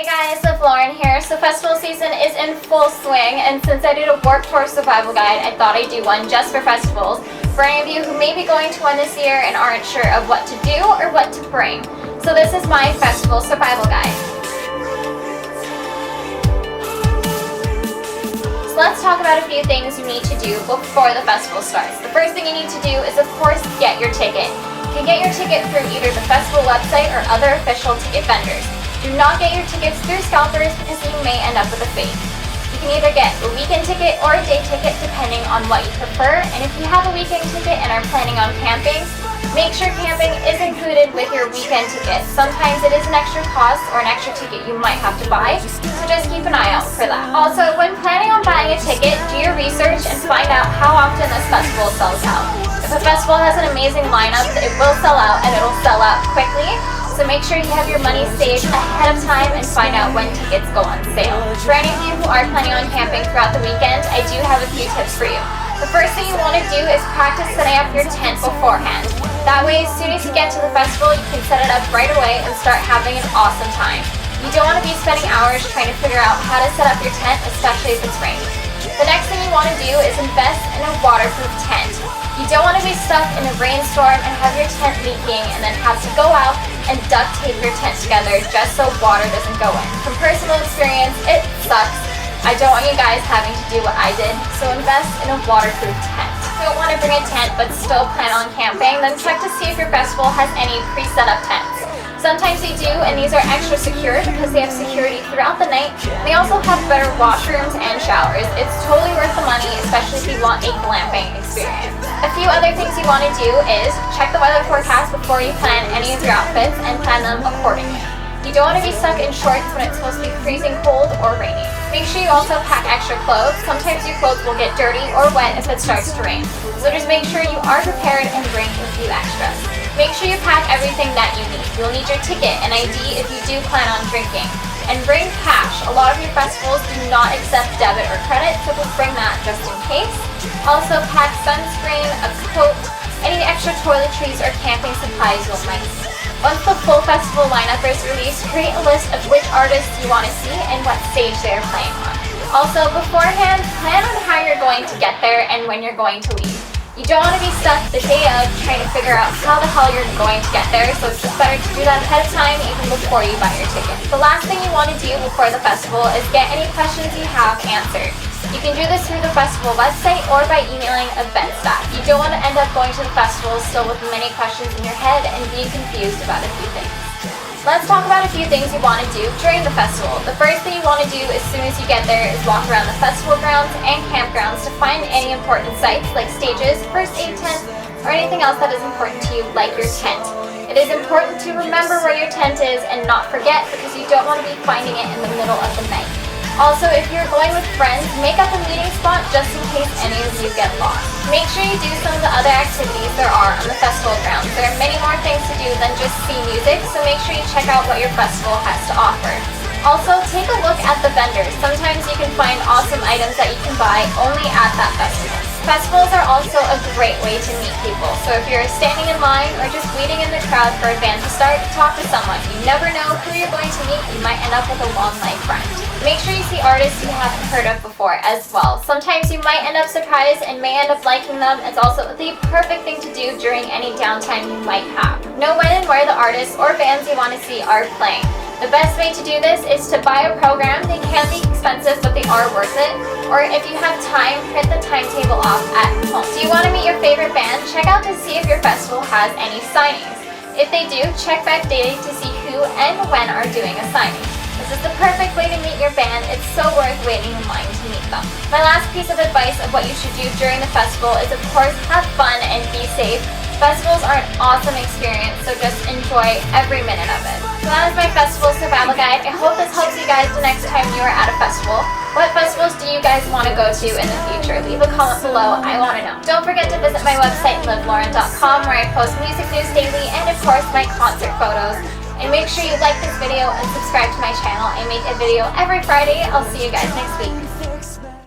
Hey guys, LivLoren here. So festival season is in full swing, and since I did a Warped Tour survival guide, I thought I'd do one just for festivals. For any of you who may be going to one this year and aren't sure of what to do or what to bring. So this is my festival survival guide. So let's talk about a few things you need to do before the festival starts. The first thing you need to do is, of course, get your ticket. You can get your ticket through either the festival website or other official ticket vendors. Do not get your tickets through scalpers because you may end up with a fake. You can either get a weekend ticket or a day ticket depending on what you prefer, and if you have a weekend ticket and are planning on camping, make sure camping is included with your weekend ticket. Sometimes it is an extra cost or an extra ticket you might have to buy, so just keep an eye out for that. Also, when planning on buying a ticket, do your research and find out how often this festival sells out. If a festival has an amazing lineup, it will sell out and it'll sell out quickly. So make sure you have your money saved ahead of time and find out when tickets go on sale. For any of you who are planning on camping throughout the weekend, I do have a few tips for you. The first thing you want to do is practice setting up your tent beforehand. That way, as soon as you get to the festival, you can set it up right away and start having an awesome time. You don't want to be spending hours trying to figure out how to set up your tent, especially if it's raining. The next thing you want to do is invest in a waterproof tent. You don't want to be stuck in a rainstorm and have your tent leaking and then have to go out and duct tape your tent together just so water doesn't go in. From personal experience, it sucks. I don't want you guys having to do what I did, so invest in a waterproof tent. If you don't want to bring a tent but still plan on camping, then check to see if your festival has any pre-set up tents. Sometimes they do, and these are extra secure because they have security throughout the night. They also have better washrooms and showers. It's totally worth the money, especially if you want a glamping experience. A few other things you want to do is check the weather forecast before you plan any of your outfits and plan them accordingly. You don't want to be stuck in shorts when it's supposed to be freezing cold or rainy. Make sure you also pack extra clothes. Sometimes your clothes will get dirty or wet if it starts to rain. So just make sure you are prepared and bring a few extras. Make sure you pack everything that you need. You'll need your ticket and ID if you do plan on drinking. And bring cash. A lot of your festivals do not accept debit or credit, so just bring that just in case. Also pack sunscreen, a coat, any extra toiletries or camping supplies you'll might need. Once the full festival lineup is released, create a list of which artists you want to see and what stage they are playing on. Also, beforehand, plan on how you're going to get there and when you're going to leave. You don't want to be stuck the day of trying to figure out how the hell you're going to get there, so it's just better to do that ahead of time even before you buy your ticket. The last thing you want to do before the festival is get any questions you have answered. You can do this through the festival website or by emailing event staff. You don't want to end up going to the festival still with many questions in your head and being confused about a few things. Let's talk about a few things you want to do during the festival. The first thing you want to do as soon as you get there is walk around the festival grounds and campgrounds to find any important sites like stages, first aid tents, or anything else that is important to you like your tent. It is important to remember where your tent is and not forget because you don't want to be finding it in the middle of the night. Also, if you're going with friends, make up a meeting spot just in case any of you get lost. Make sure you do some of the other activities there are on the festival grounds. There are many more things to do than just see music, so make sure you check out what your festival has to offer. Also, take a look at the vendors. Sometimes you can find awesome items that you can buy only at that festival. Festivals are also a great way to meet people, so if you're standing in line or just waiting in the crowd for a band to start, talk to someone. You never know who you're going to meet. You might end up with a long life friend. Make sure you see artists you haven't heard of before as well. Sometimes you might end up surprised and may end up liking them. It's also the perfect thing to do during any downtime you might have. Know when and where the artists or bands you want to see are playing. The best way to do this is to buy a program. They can be expensive, but they are worth it. Or if you have time, print the timetable off at home. Do you want to meet your favorite band? Check out to see if your festival has any signings. If they do, check back daily to see who and when are doing a signing. This is the perfect way to meet your band. It's so worth waiting in line to meet them. My last piece of advice of what you should do during the festival is, of course, have fun and be safe. Festivals are an awesome experience, so just enjoy every minute of it. So that is my festival survival guide. I hope this helps you guys the next time you are at a festival. What festivals do you guys want to go to in the future? Leave a comment below. I want to know. Don't forget to visit my website, LivLoren.com, where I post music news daily and, of course, my concert photos. And make sure you like this video and subscribe to my channel. I make a video every Friday. I'll see you guys next week.